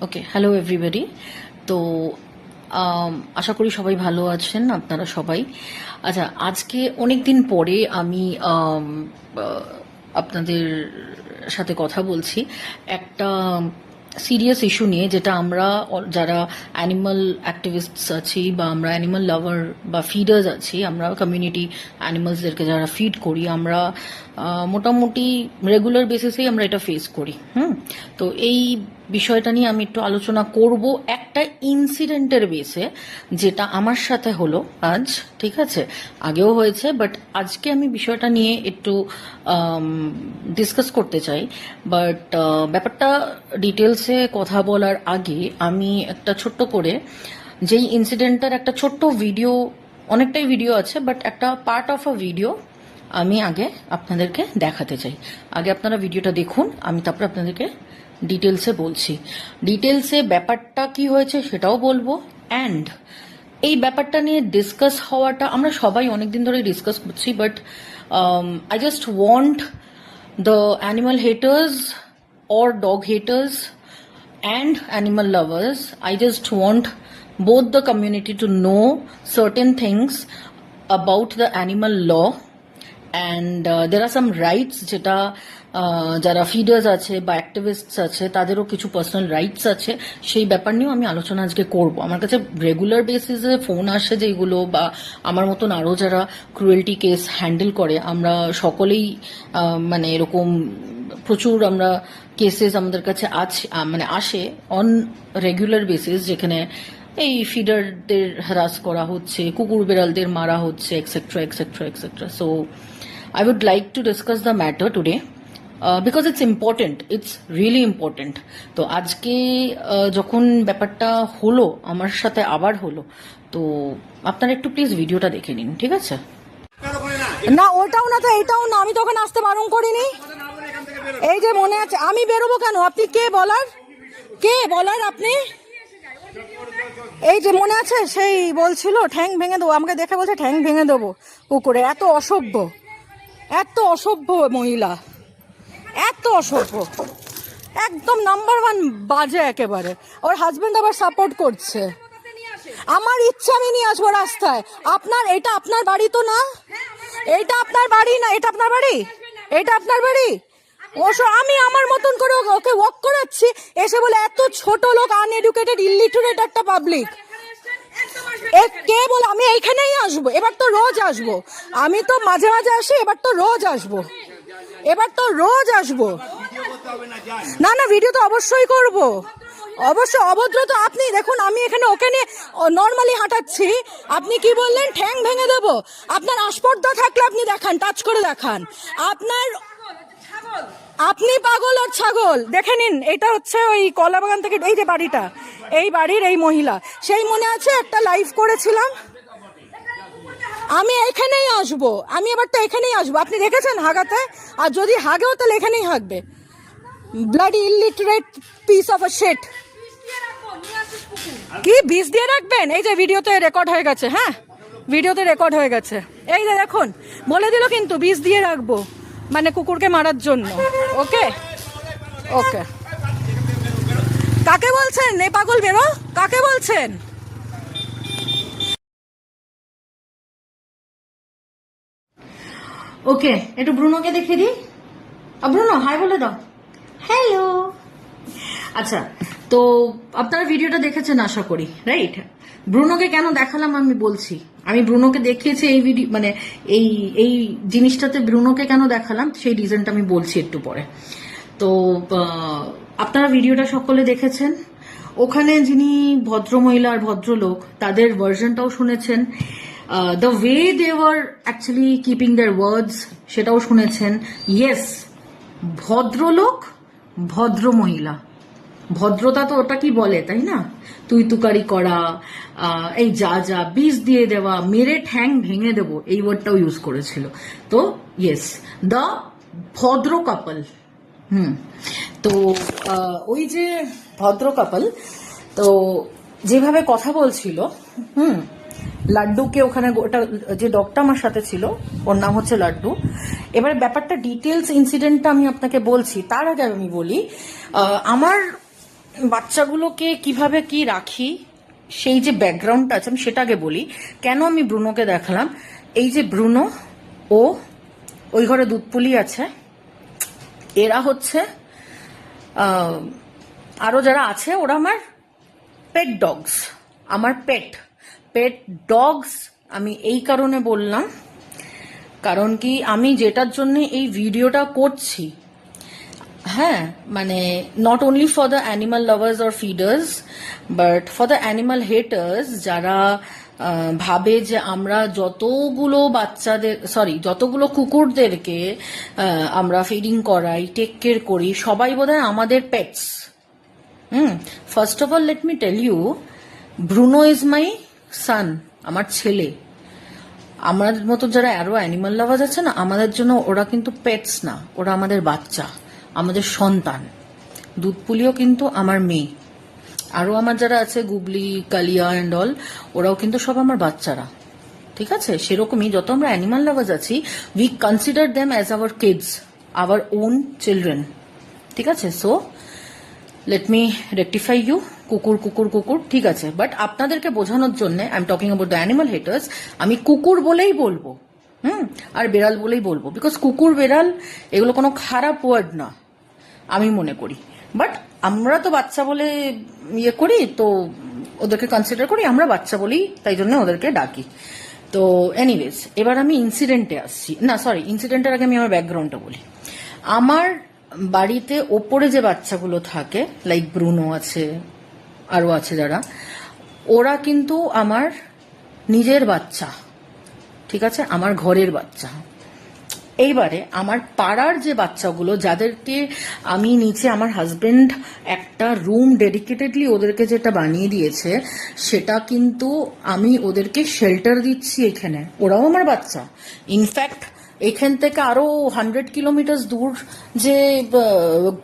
ওকে, hello everybody. তো আশা করি সবাই ভালো আছেন, আপনারা সবাই। আচ্ছা, আজকে অনেক দিন পরে আমি আপনাদের সাথে কথা বলছি একটা সিরিয়াস ইস্যু নিয়ে, যেটা আমরা যারা অ্যানিমাল অ্যাক্টিভিস্টস আছি বা আমরা অ্যানিমাল লাভার বা ফিডার্স আছি, আমরা কমিউনিটি অ্যানিমালসদেরকে যারা ফিড করি, আমরা মোটামুটি রেগুলার বেসিসেই আমরা এটা ফেস করি। তো এই বিষয়টা নিয়ে আমি একটু আলোচনা করব একটা ইনসিডেন্টের বেসে, যেটা আমার সাথে হলো আজ। ঠিক আছে, আগেও হয়েছে, বাট আজকে আমি বিষয়টা নিয়ে একটু ডিসকাস করতে চাই। বাট ব্যাপারটা ডিটেলসে কথা বলার আগে আমি একটা ছোট্ট করে যেই ইনসিডেন্টটার একটা ছোট্ট ভিডিও, অনেকটাই ভিডিও আছে, বাট একটা পার্ট অফ আ ভিডিও আমি আগে আপনাদেরকে দেখাতে চাই। আগে আপনারা ভিডিওটা দেখুন, আমি তারপরে আপনাদেরকে ডিটেলসে বলছি। ডিটেলসে ব্যাপারটা কি হয়েছে সেটাও বলবো, অ্যান্ড এই ব্যাপারটা নিয়ে ডিসকাস হওয়াটা আমরা সবাই অনেকদিন ধরে ডিসকাস করছি, but I just want the animal haters or dog haters and animal lovers, I just want both the community to know certain things about the animal law, and there are some rights যেটা যারা ফিডার্স আছে বা activists আছে তাদেরও কিছু personal rights আছে। সেই ব্যাপার নিয়েও আমি আলোচনা আজকে করব। আমার কাছে রেগুলার বেসিসে ফোন আসে যেগুলো, বা আমার মতন আরও যারা ক্রুয়েলটি কেস হ্যান্ডেল করে, আমরা সকলেই মানে এরকম প্রচুর আমরা কেসেস আমাদের কাছে আসে অন রেগুলার বেসিস, যেখানে এই ফিডারদের হ্যারাস করা হচ্ছে, কুকুর বেড়ালদের মারা হচ্ছে, etcetera etcetera etcetera. So I would like to discuss the matter today because it's important, it's really important. তো আজকে যখন ব্যাপারটা হলো আমার সাথে আবার হলো, তো আপনারা একটু প্লিজ ভিডিওটা দেখে নিন, ঠিক আছে? না ওটাও না, তো এইটাও না, আমি তখন আসতে বারণ করিনি। এই যে মনে আছে, আমি বেরোবো কেন? আপনি কে বলার আপনি? এই যে মনে আছে, সেই বলছিল ঠ্যাং ভেঙে দেবো, আমাকে দেখে বলছে ঠ্যাং ভেঙে দেবো কুকুরে। এত অসভ্য মহিলা, এত অসভ্য, একদম নাম্বার ওয়ান বাজে একেবারে। ওর হাজবেন্ড আবার সাপোর্ট করছে। আমার ইচ্ছা আমি নিয়ে আসবো রাস্তায়। এটা আপনার বাড়ি তো না? এটা আপনার বাড়ি না? এটা আপনার বাড়ি? আমি আমার মতন করে ওকে ওয়াক করাচ্ছি, এসে বলে এত ছোট লোক, আনএডুকেটেড, ইলিটারেট একটা পাবলিক। কে বলে? আমি এইখানেই আসবো, এবার তো রোজ আসবো। আমি তো মাঝে মাঝে আসি, এবার তো রোজ আসবো। না, ভিডিও তো অবশ্যই করব, অবশ্যই। অভদ্র তো আপনি দেখুন, আমি এখানে ওকে নিয়ে নর্মালি হাঁটাচ্ছি, আপনি কি বললেন ঠ্যাং ভেঙে দেবো? আপনার আস্পর্ধা থাকলে আপনি দেখান, টাচ করে দেখান। আপনি পাগল আর ছাগল। দেখে নিন, এটা হচ্ছে ওই কলাবাগান থেকে, এই যে বাড়িটা, এই বাড়ির এই মহিলা। সেই মনে আছে একটা লাইভ করেছিলাম, আমি এখানেই আসবো, আপনি দেখেছেন হাগাতে? আর যদি হাগেও তাহলে এখানেই হাগবে। Bloody illiterate piece of a shit. কি বিষ দিয়ে রাখবেন? এই যে ভিডিওতে রেকর্ড হয়ে গেছে। হ্যাঁ, ভিডিওতে রেকর্ড হয়ে গেছে। এই যে দেখুন, বলে দিল কিন্তু বিষ দিয়ে রাখবো, মানে কুকুরকে মারার জন্য। ওকে, কাকে বলছেন? এ পাগল বেরো, কাকে বলছেন? ওকে, একটু ব্রুনোকে দেখিয়ে দিই। ব্রুনো, হাই বলে দাও। হ্যালো। আচ্ছা, তো আপনারা ভিডিওটা দেখেছেন আশা করি, রাইট? ব্রুনোকে কেন দেখালাম আমি বলছি। আমি ব্রুনোকে দেখিয়েছি এই ভিডিও, মানে এই জিনিসটাতে ব্রুনোকে কেন দেখালাম সেই রিজনটা আমি বলছি একটু পরে। তো আপনারা ভিডিওটা সকলে দেখেছেন, ওখানে যিনি ভদ্রমহিলা আর ভদ্রলোক, তাদের ভার্জনটাও শুনেছেন। The way they were actually keeping their words সেটাও শুনেছেন। ইয়েস, ভদ্রলোক, ভদ্রমহিলা, ভদ্রতা তো ওটা কি বলে, তাই না? তুই তুকারি করা, এই যা বিষ দিয়ে দেওয়া, মেরে ঠ্যাং ভেঙে দেবো, এই ওয়ার্ডটাও ইউজ করেছিল। তো ইয়েস, দ্য ভদ্র কাপল। তো ওই যে ভদ্র কাপল, তো যেভাবে কথা বলছিল, লাড্ডুকে ওখানে, ওটা যে ডগটা আমার সাথে ছিল ওর নাম হচ্ছে লাড্ডু। এবার ব্যাপারটা ডিটেলস ইনসিডেন্টটা আমি আপনাকে বলছি, তার আগে আমি বলি আমার বাচ্চাগুলোকে কিভাবে কি রাখি সেই যে ব্যাকগ্রাউন্ডটা আছে আমি সেটা আগে বলি। কেন আমি ব্রুনোকে দেখালাম, এই যে ব্রুনো, ও ওই ঘরে দুধপুলি আছে, এরা হচ্ছে আরো যারা আছে ওরা আমার পেট ডগস, আমার পেট ডগস। আমি এই কারণে বললাম, কারণ কি আমি যেটার জন্য এই ভিডিওটা করছি, হ্যাঁ, মানে not only for the animal lovers or feeders but for the animal haters, যারা ভাবে যে আমরা যতগুলো কুকুরদেরকে আমরা ফিডিং করাই, টেক কেয়ার করি, সবাই বোধহয় আমাদের pets. First of all let me tell you, Bruno is my son, আমার ছেলে। আমাদের মতো যারা আরো অ্যানিমাল লাভার্স আছে না, আমাদের জন্য ওরা কিন্তু পেটস না, ওরা আমাদের বাচ্চা, আমাদের সন্তান। দুধপুলিও কিন্তু আমার মেয়ে, আরো আমার যারা আছে গুবলি, কালিয়া অ্যান্ড অল, ওরাও কিন্তু সব আমার বাচ্চারা। ঠিক আছে, সেরকমই যত আমরা অ্যানিমাল লাভার্স আছি, we consider them as our kids, our own children. ঠিক আছে, so let me rectify you, কুকুর কুকুর কুকুর, ঠিক আছে, বাট আপনাদেরকে বোঝানোর জন্য I am talking about the animal haters. আমি কুকুর বলেই বলবো, আর বেড়াল বলেই বলবো, বিকজ কুকুর বেড়াল এগুলো কোনো খারাপ ওয়ার্ড না আমি মনে করি। বাট আমরা তো বাচ্চা বলে ইয়ে করি, তো ওদেরকে কনসিডার করি আমরা বাচ্চা বলেই, তাই জন্য ওদেরকে ডাকি। তো এনিওয়েজ, এবার আমি ইনসিডেন্টে আসছি। না সরি, ইনসিডেন্টের আগে আমি আমার ব্যাকগ্রাউন্ডটা বলি। আমার বাড়িতে ওপরে যে বাচ্চাগুলো থাকে, লাইক ব্রুনো আছে, আরও আছে যারা, ওরা কিন্তু আমার নিজের বাচ্চা, ঠিক আছে, আমার ঘরের বাচ্চা। এইবারে আমার পাড়ার যে বাচ্চাগুলো, যাদেরকে আমি নিচে, আমার হাজবেন্ড একটা রুম ডেডিকেটেডলি ওদেরকে যেটা বানিয়ে দিয়েছে, সেটা কিন্তু আমি ওদেরকে শেল্টার দিচ্ছি এখানে, ওরাও আমার বাচ্চা। ইনফ্যাক্ট এখান থেকে আরো 100 কিলোমিটার দূর যে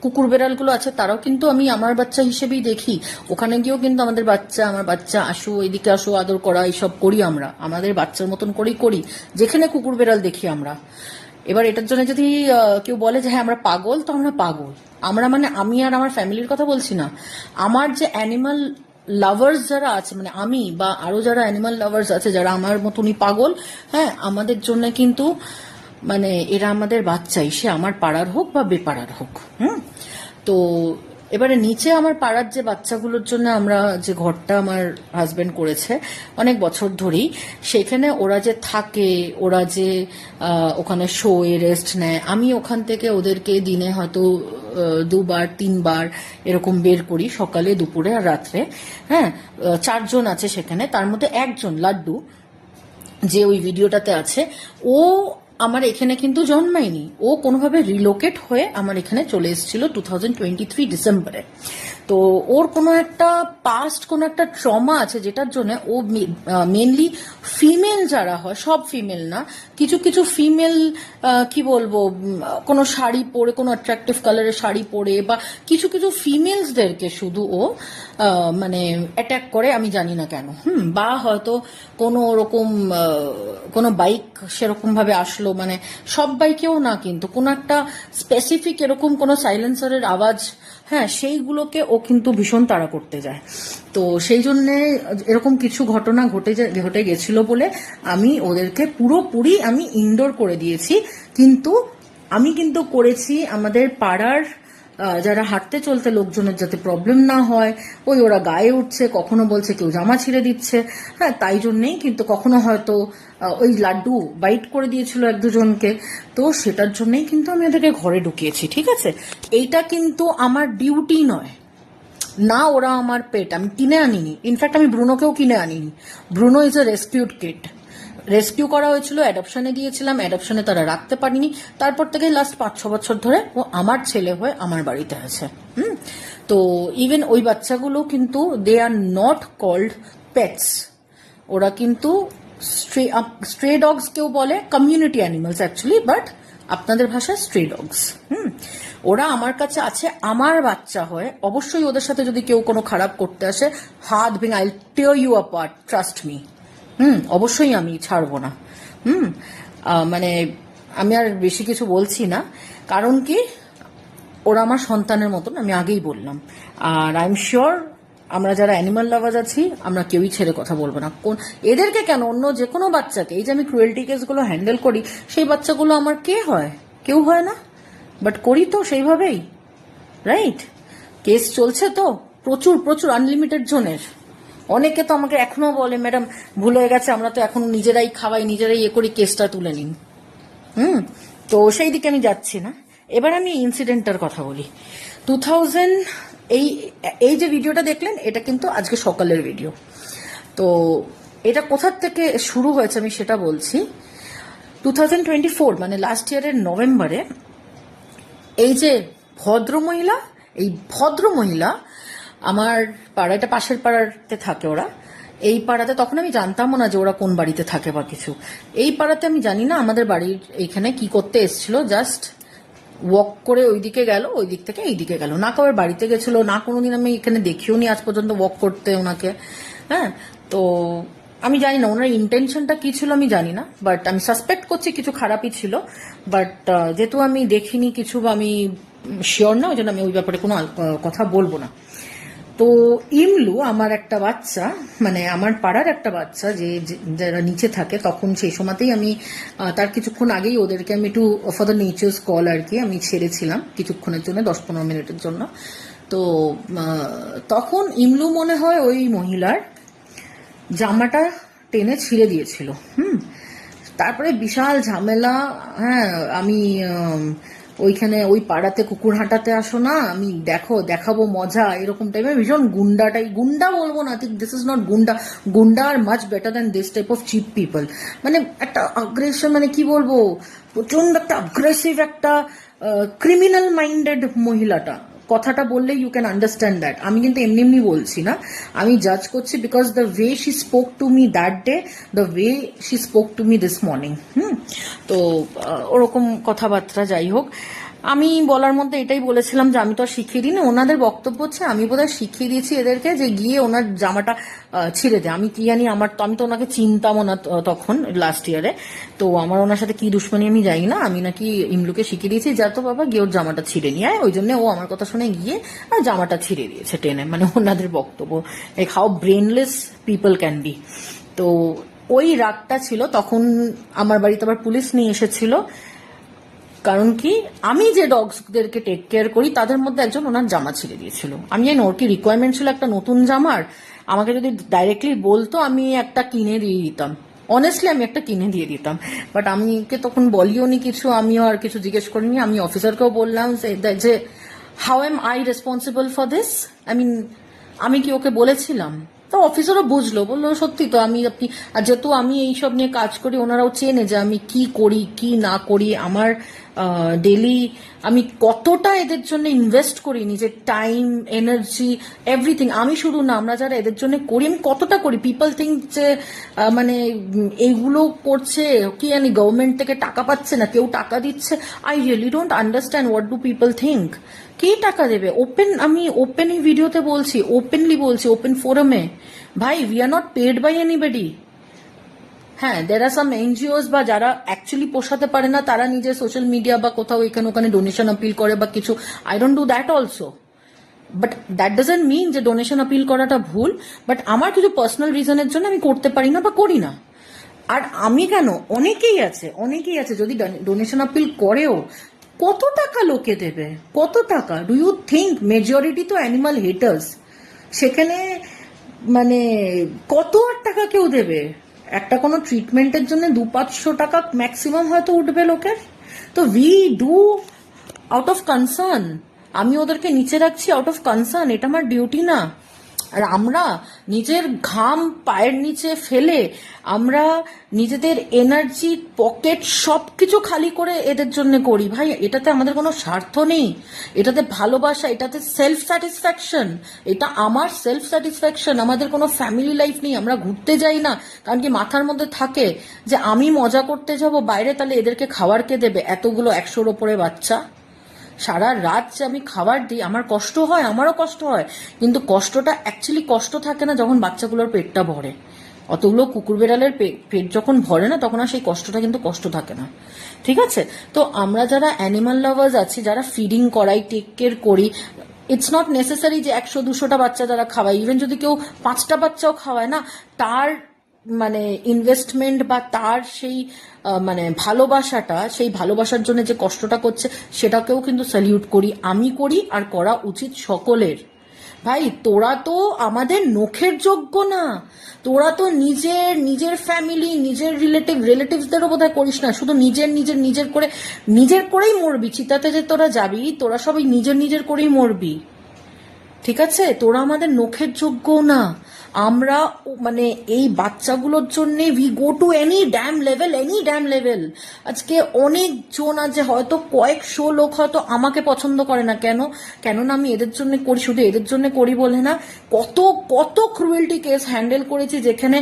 কুকুর বেড়ালগুলো আছে, তারাও কিন্তু আমি আমার বাচ্চা হিসেবেই দেখি। ওখানে গিয়েও কিন্তু আমার বাচ্চা আসো, এদিকে আসো, আদর করা, এইসব করি আমরা, আমাদের বাচ্চার মতন করেই করি যেখানে কুকুর বেড়াল দেখি আমরা। এবার এটার জন্য যদি কেউ বলে যে হ্যাঁ আমরা পাগল, তো আমরা পাগল। আমরা মানে আমি আর আমার ফ্যামিলির কথা বলছি না, আমার যে অ্যানিমাল লাভার্স যারা আছে, মানে আমি বা আরো যারা অ্যানিমাল লাভার্স আছে যারা আমার মতনই পাগল, হ্যাঁ, আমাদের জন্য কিন্তু মানে এরা আমাদের বাচ্চাই, সে আমার পাড়ার হোক বা বেপাড়ার হোক। তো এবারে নিচে আমার পাড়ার যে বাচ্চাগুলোর জন্য আমরা যে ঘরটা আমার হাজবেন্ড করেছে অনেক বছর ধরেই, সেখানে ওরা যে থাকে, ওরা যে ওখানে শোয়ে, রেস্ট নেয়, আমি ওখান থেকে ওদেরকে দিনে হয়তো 2-3 বার এরকম বের করি, সকালে, দুপুরে আর রাত্রে। হ্যাঁ, 4 জন আছে সেখানে, তার মধ্যে একজন লাড্ডু যে ওই ভিডিওটাতে আছে, ও আমার এখানে কিন্তু জন্মায়নি, ও কোনোভাবে রিলোকেট হয়ে আমার এখানে চলে এসেছিল 2023 ডিসেম্বরে। তো ওর কোনো একটা পাস্ট কোনো একটা ট্রমা আছে, যেটার জন্য ও মেনলি ফিমেল যারা হয়, সব ফিমেল না, কিছু কিছু ফিমেল কি বলবো, কোনো শাড়ি পরে, কোনো অ্যাট্রাকটিভ কালারের শাড়ি পরে, বা কিছু কিছু ফিমেলসদেরকে শুধু ও মানে অ্যাটাক করে, আমি জানি না কেন। বা হয়তো কোনো ওরকম কোনো বাইক সেরকম ভাবে আসলো, মানে সব বাইকেও না, কিন্তু কোনো একটা স্পেসিফিক এরকম কোনো সাইলেন্সারের আওয়াজ, হ্যাঁ, সেইগুলোকে ও কিন্তু ভীষণ তাড়া করতে যায়। তো সেই জন্যে এরকম কিছু ঘটনা ঘটে গেছিল বলে আমি ওদেরকে পুরোপুরি আমি ইনডোর করে দিয়েছি। কিন্তু আমি কিন্তু করেছি আমাদের পাড়ার যারা হাঁটতে চলতে লোকজনের যাতে প্রবলেম না হয়, ওরা গায়ে উঠছে, কখনো বলছে কেউ জামা ছিঁড়ে দিচ্ছে, হ্যাঁ, তাই জন্যেই কিন্তু কখনো হয়তো ওই লাড্ডু বাইট করে দিয়েছিল 1-2 জনকে, তো সেটার জন্যই কিন্তু আমি ওদেরকে ঘরে ঢুকিয়েছি। ঠিক আছে, এইটা কিন্তু আমার ডিউটি নয় না, ওরা আমার পেট, আমি কিনে আনিনি। ইনফ্যাক্ট আমি ব্রুনোকেও কিনে আনিনি। Bruno is a rescued kid, rescue করা হয়েছিল, অ্যাডপশনে দিয়েছিলাম, অ্যাডপশনে তারা রাখতে পারেনি, তারপর থেকে লাস্ট 5-6 বছর ধরে ও আমার ছেলে হয়ে আমার বাড়িতে আছে। তো ইভেন ওই বাচ্চাগুলো কিন্তু দে আর নট কল্ড পেটস, ওরা কিন্তু স্ট্রে ডগস কেউ বলে, কমিউনিটি অ্যানিমালস অ্যাকচুয়ালি, বাট আপনাদের ভাষায় স্ট্রে ডগস। ওরা আমার কাছে আছে আমার বাচ্চা হয়ে। অবশ্যই ওদের সাথে যদি কেউ কোনো খারাপ করতে আসে, হাত ভেঙে, I will tear you apart, trust me. অবশ্যই আমি ছাড়বো না। মানে আমি আর বেশি কিছু বলছি না, কারণ কি ওরা আমার সন্তানের মতন, আমি আগেই বললাম। আর আই এম শিওর আমরা যারা অ্যানিমাল লাভার আছি আমরা কেউই ছেড়ে কথা বলবো না। কোন এদেরকে কেন, অন্য যে কোনো বাচ্চাকে, এই যে আমি ক্রুয়েলটি কেসগুলো হ্যান্ডেল করি, সেই বাচ্চাগুলো আমার কে হয়? কেউ হয় না, বাট করি তো সেইভাবেই, রাইট? কেস চলছে তো প্রচুর প্রচুর, আনলিমিটেড জনের। অনেকে তো আমাকে এখনো বলে, ম্যাডাম ভুল হয়ে গেছে, আমরা তো এখন নিজেরাই খাওয়াই, নিজেরাই করি, কেসটা তুলে নিন। তো সেই দিকে আমি যাচ্ছি না। এবার আমি ইনসিডেন্টটার কথা বলি। 2000 এই এই যে ভিডিওটা দেখলেন, এটা কিন্তু আজকে সকালের ভিডিও। তো এটা কোথার থেকে শুরু হয়েছে আমি সেটা বলছি। 2024 মানে লাস্ট ইয়ারের নভেম্বরে এই যে ভদ্রমহিলা আমার পাড়া, এটা পাশের পাড়াতে থাকে ওরা, এই পাড়াতে, তখন আমি জানতামও না যে ওরা কোন বাড়িতে থাকে বা কিছু। এই পাড়াতে আমি জানি না আমাদের বাড়ির এইখানে কি করতে এসেছিল, জাস্ট ওয়াক করে ওইদিকে গেল, ওই দিক থেকে এইদিকে গেল, না কারোর বাড়িতে গেছিল, না কোনোদিন আমি এখানে দেখিও নি আজ পর্যন্ত ওয়াক করতে ওনাকে। হ্যাঁ, তো আমি জানি না ওনার ইন্টেনশনটা কি ছিল, আমি জানি না, বাট আমি সাসপেক্ট করছি কিছু খারাপই ছিল। বাট যেহেতু আমি দেখিনি কিছু বা আমি শিওর না, ওই জন্য আমি ওই ব্যাপারে কোনো কথা বলবো না। তো ইমলু আমার একটা বাচ্চা, মানে আমার পাড়ার একটা বাচ্চা, যারা নিচে থাকে, তখন সেই সময়তেই আমি তার কিছুক্ষণ আগেই ওদেরকে আমি একটু ফর দ্য নেচার্স কল আর কি আমি ছেড়েছিলাম কিছুক্ষণের জন্য, 10-15 মিনিটের জন্য। তো তখন ইমলু মনে হয় ওই মহিলার জামাটা টেনে ছিঁড়ে দিয়েছিল। তারপরে বিশাল ঝামেলা। হ্যাঁ, আমি ওইখানে ওই পাড়াতে কুকুর হাঁটাতে আসো না, আমি দেখাবো মজা, এরকম টাইপের ভীষণ গুন্ডা বলবো না, ঠিক this is not goonda are much better than this type of cheap people. মানে একটা আগ্রেশন, মানে কি বলবো, প্রচন্ড একটা আগ্রেসিভ, একটা ক্রিমিনাল মাইন্ডেড মহিলাটা। কথাটা বললে ইউ ক্যান আন্ডারস্ট্যান্ড দ্যাট। আমি কিন্তু এমনি বলছি না, আমি জাজ করছি because the way she spoke to me that day, the way she spoke to me this morning. তো ওরকম কথাবার্তা, যাই হোক, আমি বলার মধ্যে এটাই বলেছিলাম যে আমি তো আর শিখিয়ে দিই না। ওনাদের বক্তব্য হচ্ছে আমি বোধহয় শিখিয়ে দিয়েছি এদেরকে যে গিয়ে ওনার জামাটা ছিঁড়ে দেয়। আমি কি জানি, আমি তো ওনাকে চিনতামও না তখন, লাস্ট ইয়ারে। তো আমার ওনার সাথে কি দুশ্মনী আমি জানি না, আমি নাকি ইমলুকে শিখিয়ে দিয়েছি যা তো বাবা গিয়ে ওর জামাটা ছিঁড়ে নিয়ে আয়, ওই জন্য ও আমার কথা শুনে গিয়ে আর জামাটা ছিঁড়ে দিয়েছে টেনে। মানে ওনাদের বক্তব্য, like how brainless people can be. তো ওই রাগটা ছিল। তখন আমার বাড়িতে আবার পুলিশ নিয়ে এসেছিল, কারণ কি আমি যে ডগসদেরকে টেক কেয়ার করি তাদের মধ্যে একজন ওনার জামা ছিঁড়ে দিয়েছিল। আমি জানি ওর কি রিকোয়ারমেন্ট ছিল একটা নতুন জামার, আমাকে যদি ডাইরেক্টলি বলতো আমি একটা কিনে দিয়ে দিতাম, অনেস্টলি আমি একটা কিনে দিয়ে দিতাম। বাট আমিকে তখন বলিও নি কিছু, আমিও আর কিছু জিজ্ঞেস করিনি। আমি অফিসারকেও বললাম যে how M I responsible for this, আমি কি ওকে বলেছিলাম? তো অফিসারও বুঝলো, বললো সত্যি তো, আর যেহেতু আমি এইসব নিয়ে কাজ করি, ওনারাও চেনে যে আমি কি করি কি না করি, আমার ডেলি আমি কতটা এদের জন্য ইনভেস্ট করি, নিজের টাইম, এনার্জি, এভরিথিং। আমি শুধু না, আমরা যারা এদের জন্য করি, আমি কতটা করি। পিপল থিঙ্ক যে মানে এইগুলো করছে কি জানি, গভর্নমেন্ট থেকে টাকা পাচ্ছে না, কেউ টাকা দিচ্ছে। I really don't understand what do people think. কে টাকা দেবে? আমি ওপেন এই ভিডিওতে বলছি, ওপেনলি বলছি, ওপেন ফোরামে, ভাই we are not paid by anybody. হ্যাঁ, দের আর সাম এনজিওস বা যারা অ্যাকচুয়ালি পোষাতে পারে না, তারা নিজের সোশ্যাল মিডিয়া বা কোথাও এখানে ওখানে ডোনেশন আপিল করে বা কিছু। I don't do that also, but that doesn't mean যে ডোনেশন আপিল করাটা ভুল। বাট আমার কিছু পার্সোনাল রিজনের জন্য আমি করতে পারি না বা করি না। আর আমি কেন, অনেকেই আছে যদি ডোনেশন আপিল করেও কত টাকা লোকে দেবে, কত টাকা? ডু ইউ থিঙ্ক মেজরিটি তো অ্যানিমাল হেটার্স, সেখানে মানে কত আর টাকা কেউ দেবে? একটা কোনো ট্রিটমেন্টের জন্য 200-500 টাকা ম্যাক্সিমাম হয়তো উঠবে লোকের। তো we do out of concern, আমি ওদেরকে নিচে রাখছি আউট অফ কনসার্ন, এটা আমার ডিউটি না। আর আমরা নিজের ঘাম পায়ের নিচে ফেলে, আমরা নিজেদের এনার্জি, পকেট সবকিছু খালি করে এদের জন্য করি। ভাই, এটাতে আমাদের কোনো স্বার্থ নেই, এটাতে ভালোবাসা, এটাতে সেলফ স্যাটিসফ্যাকশন, এটা আমার সেলফ স্যাটিসফ্যাকশন। আমাদের কোনো ফ্যামিলি লাইফ নেই, আমরা ঘুরতে যাই না, কারণ কি মাথার মধ্যে থাকে যে আমি মজা করতে যাব বাইরে, তাহলে এদেরকে খাবার কে দেবে? এতগুলো 100-র ওপরে বাচ্চা, সারা রাত যে আমি খাবার দিই, আমার কষ্ট হয়, আমারও কষ্ট হয়, কিন্তু কষ্টটা অ্যাকচুয়ালি কষ্ট থাকে না যখন বাচ্চাগুলোর পেটটা ভরে। অতগুলো কুকুর বেড়ালের পেট যখন ভরে না, তখন আর সেই কষ্টটা কিন্তু কষ্ট থাকে না। ঠিক আছে? তো আমরা যারা অ্যানিমাল লাভার্স আছি, যারা ফিডিং করাই, টেক কেয়ার করি, ইটস নট নেসেসারি যে 100-200টা বাচ্চা যারা খাওয়ায়, ইভেন যদি কেউ 5টা বাচ্চাও খাওয়ায় না, তার মানে ইনভেস্টমেন্ট বা তার সেই মানে ভালোবাসাটা, সেই ভালোবাসার জন্য যে কষ্টটা করছে, সেটাকেও কিন্তু স্যালিউট করি, আমি করি, আর করা উচিত সকলের। ভাই, তোরা তো আমাদের নখের যোগ্য না, তোরা তো নিজের ফ্যামিলি, নিজের রিলেটিভসদেরও বোধহয় করিস না, শুধু নিজের করেই মরবি। চিতাতে যে তোরা যাবি, তোরা সবাই নিজের করেই মরবি। ঠিক আছে? তোরা আমাদের নখের যোগ্য না। আমরা মানে এই বাচ্চাগুলোর জন্য we go to any damn level. আজকে অনেকজন আছে, হয়তো কয়েকশো লোক হয়তো আমাকে পছন্দ করে না, কেননা আমি এদের জন্য করি, শুধু এদের জন্য করি বলে না। কত ক্রুয়েলটি কেস হ্যান্ডেল করেছি, যেখানে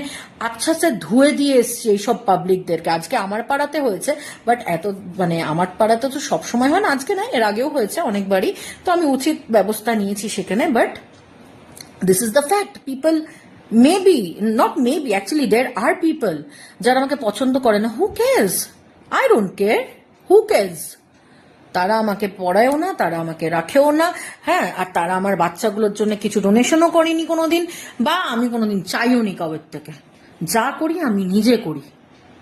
আচ্ছা সে ধুয়ে দিয়ে এসছি এইসব পাবলিকদেরকে। আজকে আমার পাড়াতে হয়েছে, বাট এত মানে আমার পাড়াতে তো সবসময় হয় না, আজকে না, এর আগেও হয়েছে অনেকবারই। তো আমি উচিত ব্যবস্থা নিয়েছি সেখানে, but this is the fact. People, actually there are people যারা আমাকে পছন্দ করে না। who cares? I don't care. who cares? তারা আমাকে পড়ায়ও না, তারা আমাকে রাখেও না, হ্যাঁ, আর তারা আমার বাচ্চাগুলোর জন্য কিছু ডোনেশনও করেনি কোনোদিন, বা আমি কোনোদিন চাইও নি কাউের থেকে। যা করি আমি নিজে করি,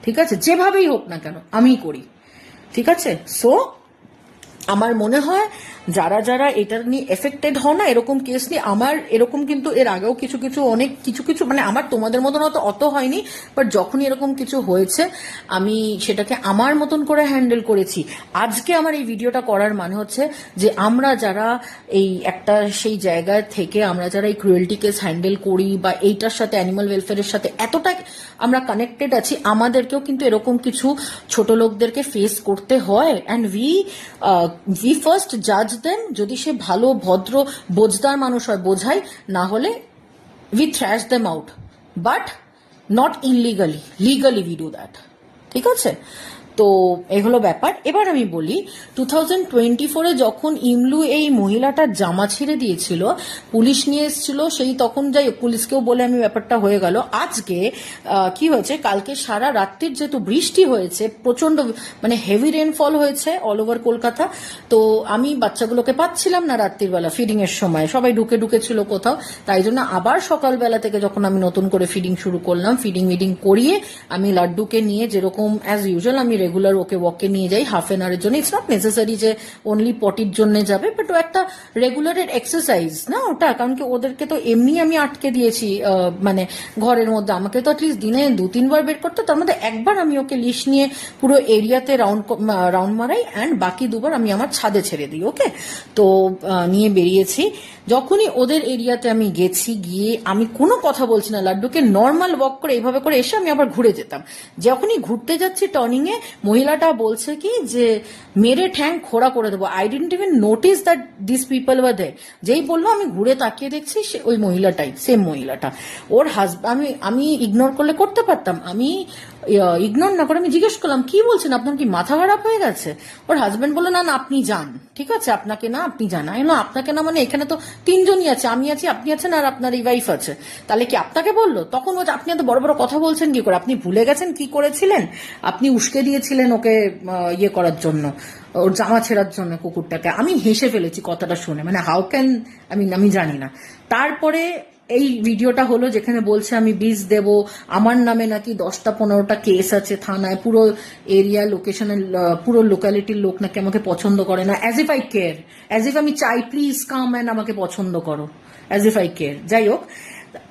ঠিক আছে? যেভাবেই হোক না কেন আমি করি, ঠিক আছে? সো আমার মনে হয় যারা এটা নিয়ে এফেক্টেড হও না, এরকম কেস নিয়ে, আমার এরকম কিন্তু এর আগেও কিছু মানে আমার তোমাদের মতন অত হয়নি, বাট যখনই এরকম কিছু হয়েছে আমি সেটাকে আমার মতন করে হ্যান্ডেল করেছি। আজকে আমার এই ভিডিওটা করার মানে হচ্ছে যে আমরা যারা এই একটা সেই জায়গায় থেকে আমরা যারা এই ক্রুয়েলটি কেস হ্যান্ডেল করি, বা এইটার সাথে অ্যানিমাল ওয়েলফেয়ারের সাথে এতটা আমরা কানেক্টেড আছি, আমাদেরকেও কিন্তু এরকম কিছু ছোট লোকদেরকে ফেস করতে হয়। অ্যান্ড উই ফার্স্ট জাজ দেম, যদি সে ভালো ভদ্র বোঝদার মানুষ হয় বোঝাই, না হলে we thrash them out, but not illegally. Legally we do that, ঠিক আছে? তো এগুলো ব্যাপার। এবার আমি বলি, 2024-এ যখন ইমলু এই মহিলাটার জামা ছেড়ে দিয়েছিল, পুলিশ নিয়ে এসেছিল, সেই তখন যাই পুলিশকেও বলে আমি ব্যাপারটা হয়ে গেল। আজকে কি হয়েছে, কালকে সারা রাত্রির যেহেতু বৃষ্টি হয়েছে, প্রচন্ড মানে হেভি রেনফল হয়েছে অল ওভার কলকাতা, তো আমি বাচ্চাগুলোকে পাচ্ছিলাম না রাত্রির বেলা ফিডিং এর সময়, সবাই ঢুকে ছিল কোথাও, তাই জন্য আবার সকালবেলা থেকে যখন আমি নতুন করে ফিডিং শুরু করলাম, ফিডিং করিয়ে আমি লাড্ডুকে নিয়ে যেরকম অ্যাজ ইউজুয়াল আমি রেগুলার ওকে ওয়াকে নিয়ে যাই হাফ এন আওয়ারের জন্য। ইটস নট নেসেসারি যে অনলি পটির জন্য যাবে, বাট ও একটা রেগুলারের এক্সারসাইজ না ওটা, কারণ কি ওদেরকে তো এমনি আমি আটকে দিয়েছি মানে ঘরের মধ্যে, আমাকে তো অ্যাটলিস্ট দিনে 2-3 বার বের করতে, তার মধ্যে একবার আমি ওকে লিশ নিয়ে পুরো এরিয়াতে রাউন্ড মারাই, অ্যান্ড বাকি 2বার আমি আমার ছাদে ছেড়ে দিই ওকে। তো নিয়ে বেরিয়েছি, যখনই ওদের এরিয়াতে আমি গেছি, গিয়ে আমি কোনো কথা বলছি না, লাড্ডুকে নর্মাল ওয়াক করে এইভাবে করে এসে আমি আবার ঘুরে যেতাম। যখনই ঘুরতে যাচ্ছি টার্নিং এ, মহিলাটা বলছে কি যে মেরে ঠ্যাং খোড়া করে দেবো। I didn't even notice that this people were there. যেই বললো আমি ঘুরে তাকিয়ে দেখছি সে ওই মহিলাটাই, সেম মহিলাটা। ওর হাজব্যান্ড, আমি ইগনোর করলে করতে পারতাম, আমি ইগনোর না করে আমি জিজ্ঞেস করলাম কি বলছেন, আপনার কি মাথা খারাপ হয়ে গেছে? ওর হাজব্যান্ড বললো না আপনি যান, ঠিক আছে, আপনাকে না আপনি যান। আমি বললাম আপনাকে না, মানে এখানে তো 3জনই আছে, আমি আছি, আপনি আছেন, আর আপনার এই ওয়াইফ আছে, তাহলে কি আপনাকে বললো? তখন বলছে আপনি এত বড় বড় কথা বলছেন কি করে, আপনি ভুলে গেছেন কি করেছিলেন, আপনি উস্কে দিয়েছিলেন ওকে ইয়ে করার জন্য, ওর জামা ছেঁড়ার জন্য কুকুরটাকে। আমি হেসে ফেলেছি কথাটা শুনে, মানে হাউ ক্যান, আমি জানি না। তারপরে এই ভিডিওটা হলো যেখানে বলছে আমি বিষ দেব, আমার নামে নাকি 10টা-15টা কেস আছে থানায়, পুরো এরিয়া লোকেশনের পুরো লোকালিটির লোক নাকি আমাকে পছন্দ করে না, as if eye care, as if আমি চাই প্লিজ কাম অ্যান্ড আমাকে পছন্দ করো, অ্যাজ ইফ আই কেয়ার। যাই হোক,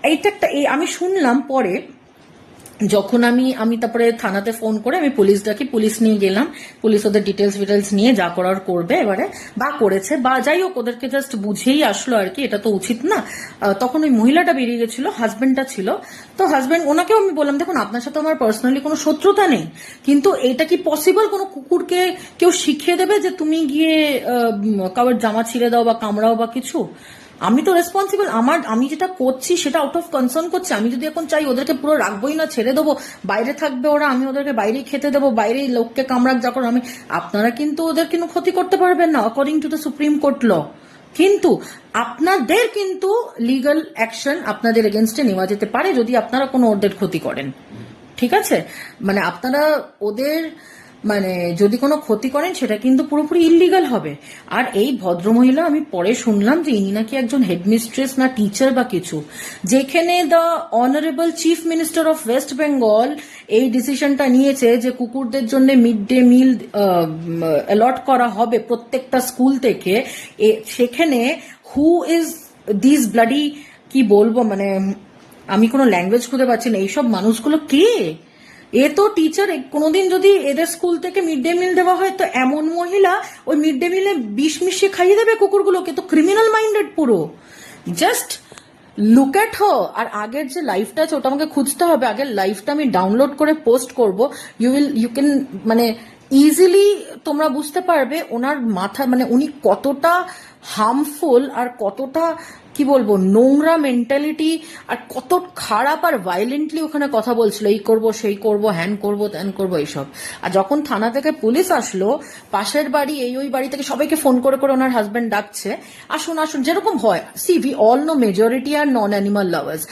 এইটা একটা আমি শুনলাম পরে, যখন আমি তারপরে থানাতে ফোন করে আমি পুলিশ ডাকি, পুলিশ নিয়ে গেলাম, পুলিশ ওদের ডিটেলস নিয়ে যা করার করবে এবারে, বা করেছে, বা যাই হোক ওদেরকে জাস্ট বুঝেই আসলো আর কি, এটা তো উচিত না। তখন ওই মহিলাটা বেরিয়ে গেছিল, হাজবেন্ডটা ছিল, তো হাজবেন্ড ওনাকেও আমি বললাম দেখুন আপনার সাথে আমার পার্সোনালি কোনো শত্রুতা নেই, কিন্তু এটা কি পসিবল কোনো কুকুরকে কেউ শিখিয়ে দেবে যে তুমি গিয়ে কারোর জামা ছিঁড়ে দাও বা কামড়াও বা কিছু? আমি তো রেসপন্সিবল, আমি যেটা করছি সেটা আউট অফ কনসার্ন করছি। আমি যদি এখন চাই ওদেরকে পুরো রাখবোই না, ছেড়ে দেবো, বাইরে থাকবে ওরা, আমি ওদেরকে বাইরেই খেতে দেবো, বাইরেই লোককে কামড়াক যা করো, আপনারা কিন্তু ওদের কিন্তু ক্ষতি করতে পারবেন না according to the Supreme Court law, কিন্তু আপনাদের কিন্তু লিগ্যাল অ্যাকশন আপনাদের এগেনস্টে নেওয়া যেতে পারে যদি আপনারা কোনো ওদের ক্ষতি করেন, ঠিক আছে? মানে আপনারা ওদের মানে যদি কোনো ক্ষতি করেন সেটা কিন্তু পুরোপুরি ইল্লিগাল হবে। আর এই ভদ্রমহিলা, আমি পরে শুনলাম যে ইনি নাকি একজন হেডমিস্ট্রেস না টিচার বা কিছু, যেখানে the honourable chief minister of West Bengal এই ডিসিশনটা নিয়েছে যে কুকুরদের জন্য মিড ডে মিল অ্যালট করা হবে প্রত্যেকটা স্কুল থেকে, সেখানে হু ইজ দিস ব্লাডি, কি বলবো, মানে আমি কোনো ল্যাঙ্গুয়েজ খুঁজে পাচ্ছি না, এইসব মানুষগুলো কে? এ তো টিচার, কোনোদিন যদি এদের স্কুল থেকে মিড ডে মিল দেওয়া হয় তো এমন মহিলা ওই মিড ডে মিলে বিষ মিশিয়ে খাইয়ে দেবে কুকুরগুলোকে, তো ক্রিমিনাল মাইন্ডেড পুরো। জাস্ট লুক অ্যাট হো। আর আগের যে লাইফটা আছে ওটা আমাকে খুঁজতে হবে, আগের লাইফটা আমি ডাউনলোড করে পোস্ট করব, ইউ ক্যান মানে ইজিলি তোমরা বুঝতে পারবে ওনার মাথা, মানে উনি কতটা হার্মফুল আর কতটা কি বলবো নোংরা মেন্টালিটি আর কত খারাপ আর ভায়োলেন্টলি ওখানে কথা বলছিল, এই করব সেই করব হ্যান করব ত্যান করব এইসব। আর যখন থানা থেকে পুলিশ আসলো, পাশের বাড়ি এই ওই বাড়ি থেকে সবাইকে ফোন করে করে ওনার হাজবেন্ড ডাকছে, আসুন আসুন, যেরকম হয়। See we all know majority are non animal lovers,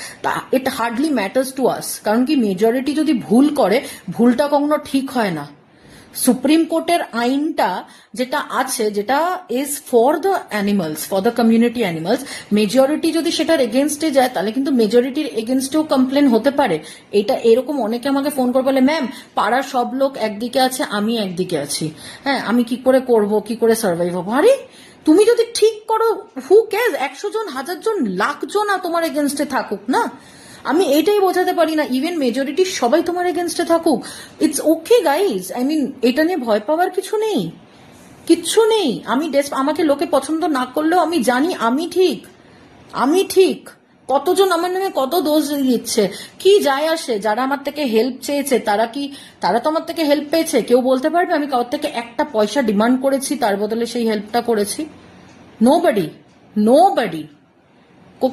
it hardly matters to us, কারণ কি মেজরিটি যদি ভুল করে, ভুলটা কখনো ঠিক হয় না। সুপ্রিম কোর্টের আইনটা যেটা আছে, যেটা is for the animals, for the community animals, majority যদি সেটার এগেনস্টে যায় তাহলে কিন্তু মেজরিটির এগেনস্টেও কমপ্লেন হতে পারে। এটা এরকম অনেকে আমাকে ফোন করে বলে, ম্যাম পাড়ার সব লোক একদিকে আছে, আমি একদিকে আছি, হ্যাঁ আমি কি করে করব, কি করে সার্ভাইভ হবো? আরে তুমি যদি ঠিক করো, হু কেয়ার্স, 100 জন 1000 জন 1,00,000 জন তোমার এগেনস্টে থাকুক না, আমি এটাই বোঝাতে পারি না, ইভেন মেজরিটি সবাই তোমার এগেনস্টে থাকুক, it's okay guys. I mean এটা নিয়ে ভয় পাওয়ার কিছু নেই, কিচ্ছু নেই। আমি আমাকে লোকে পছন্দ না করলেও আমি জানি আমি ঠিক। কতজন আমার নামে কত দোষ দিচ্ছে, কি যায় আসে? যারা আমার থেকে হেল্প চেয়েছে তারা তো আমার থেকে হেল্প পেয়েছে। কেউ বলতে পারবে আমি কারোর থেকে একটা পয়সা ডিমান্ড করেছি তার বদলে সেই হেল্পটা করেছি? নোবডি,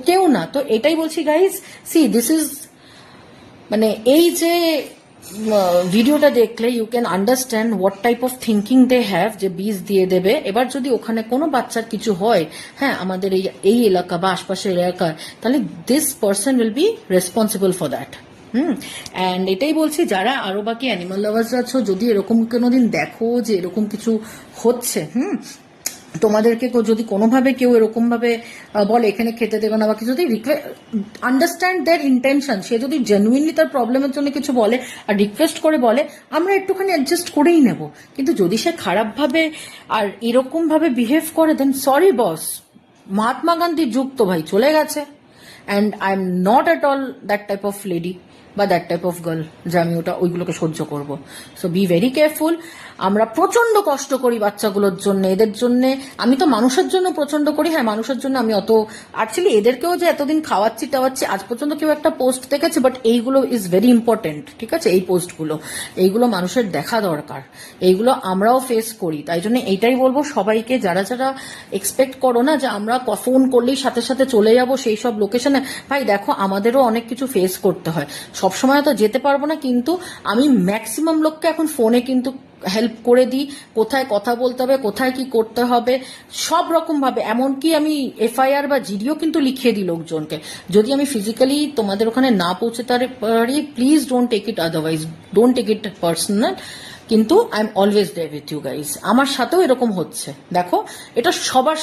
কেউ না। তো এটাই বলছি গাইজ, সি দিস ইজ মানে এই যে ভিডিওটা দেখলে you can understand what type of thinking they have, যে বীজ দিয়ে দেবে। এবার যদি ওখানে কোনো বাচ্চার কিছু হয়, হ্যাঁ আমাদের এই এলাকা বা আশপাশের এলাকার, তাহলে this person will be responsible for that. And এটাই বলছি, যারা আরো বাকি অ্যানিমাল লাভার্স আছো, যদি এরকম কোনোদিন দেখো যে এরকম কিছু হচ্ছে, তোমাদেরকে যদি কোনোভাবে কেউ এরকম ভাবে বলে এখানে খেতে দেবে না বা কিছু, যদি আন্ডারস্ট্যান্ড দেয়ার ইন্টেনশন, সে যদি জেনুইনলি তার প্রবলেমের জন্য কিছু বলে আর রিকোয়েস্ট করে বলে, আমরা একটুখানি অ্যাডজাস্ট করেই নেব। কিন্তু যদি সে খারাপভাবে আর এরকম ভাবে বিহেভ করে, দেন সরি বস, মহাত্মা গান্ধীর যুগ তো ভাই চলে গেছে। And I am not at all that type of lady বা দ্যাট টাইপ অফ গার্ল যে আমি ওইগুলোকে সহ্য করব। So be very careful. আমরা প্রচন্ড কষ্ট করি বাচ্চাগুলোর জন্য, এদের জন্য। আমি তো মানুষের জন্য প্রচন্ড করি, হ্যাঁ মানুষের জন্য আমি অত, অ্যাকচুয়ালি এদেরকেও যে এতদিন খাওয়াচ্ছি টাওয়াচ্ছি, আজ পর্যন্ত কেউ একটা পোস্ট দেখেছে, বাট এইগুলো ইজ ভেরি ইম্পর্টেন্ট, ঠিক আছে? এই পোস্টগুলো, এইগুলো মানুষের দেখা দরকার, এইগুলো আমরাও ফেস করি। তাই জন্য এইটাই বলবো সবাইকে, যারা যারা এক্সপেক্ট করো না যে আমরা ফোন করলেই সাথে সাথে চলে যাব সেই সব লোকেশনে, ভাই দেখো আমাদেরও অনেক কিছু ফেস করতে হয়, সবসময় তো যেতে পারবো না। কিন্তু আমি ম্যাক্সিমাম লোককে এখন ফোনে কিন্তু হেল্প করে দিই, কোথায় কথা বলতে হবে, কোথায় কি করতে হবে, সব রকম ভাবে। এমনকি আমি এফআইআর বা জিডিও কিন্তু লিখিয়ে দিই লোকজনকে। যদি আমি ফিজিক্যালি তোমাদের ওখানে না পৌঁছতে পারি, please don't take it otherwise, don't take it personal. কিন্তু I am always there with you guys. আমার সাথেও এরকম হচ্ছে, দেখো এটা সবার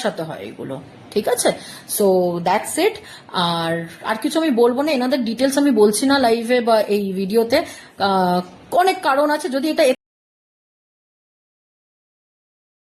সাথে হয়, এগুলো, ঠিক আছে? So that's it. আর কিছু আমি বলবো না, এনাদের ডিটেলস আমি বলছি না লাইভে বা এই ভিডিওতে, অনেক কারণ আছে। যদি এটা